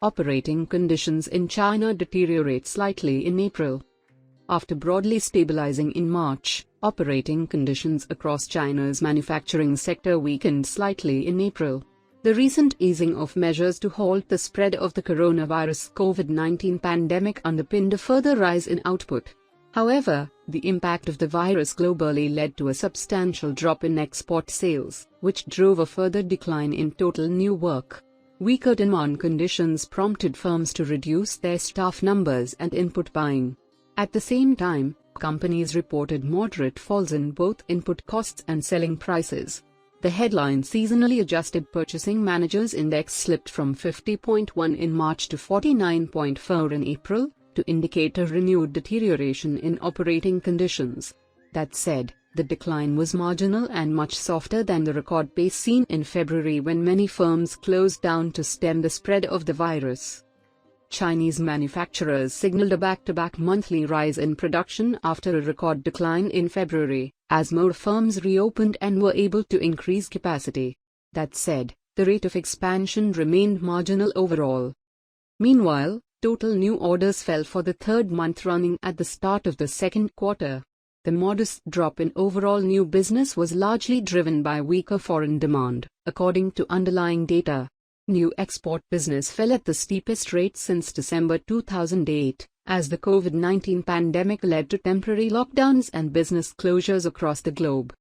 Operating conditions in China deteriorate slightly in April. After broadly stabilizing in March, operating conditions across China's manufacturing sector weakened slightly in April. The recent easing of measures to halt the spread of the coronavirus COVID-19 pandemic underpinned a further rise in output. However, the impact of the virus globally led to a substantial drop in export sales, which drove a further decline in total new work. Weaker demand conditions prompted firms to reduce their staff numbers and input buying. At the same time, companies reported moderate falls in both input costs and selling prices. The headline seasonally adjusted Purchasing Managers Index slipped from 50.1 in March to 49.4 in April, to indicate a renewed deterioration in operating conditions. That said, the decline was marginal and much softer than the record pace seen in February when many firms closed down to stem the spread of the virus. Chinese manufacturers signaled a back-to-back monthly rise in production after a record decline in February, as more firms reopened and were able to increase capacity. That said, the rate of expansion remained marginal overall. Meanwhile, total new orders fell for the third month running at the start of the second quarter. The modest drop in overall new business was largely driven by weaker foreign demand, according to underlying data. New export business fell at the steepest rate since December 2008, as the COVID-19 pandemic led to temporary lockdowns and business closures across the globe.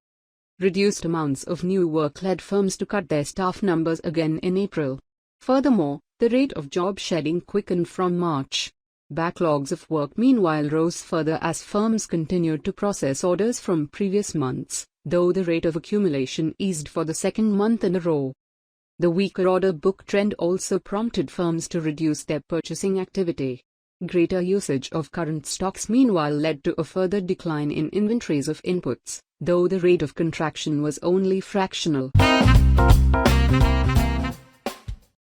Reduced amounts of new work led firms to cut their staff numbers again in April. Furthermore, the rate of job shedding quickened from March. Backlogs of work meanwhile rose further as firms continued to process orders from previous months, though the rate of accumulation eased for the second month in a row. The weaker order book trend also prompted firms to reduce their purchasing activity. Greater usage of current stocks meanwhile led to a further decline in inventories of inputs, though the rate of contraction was only fractional.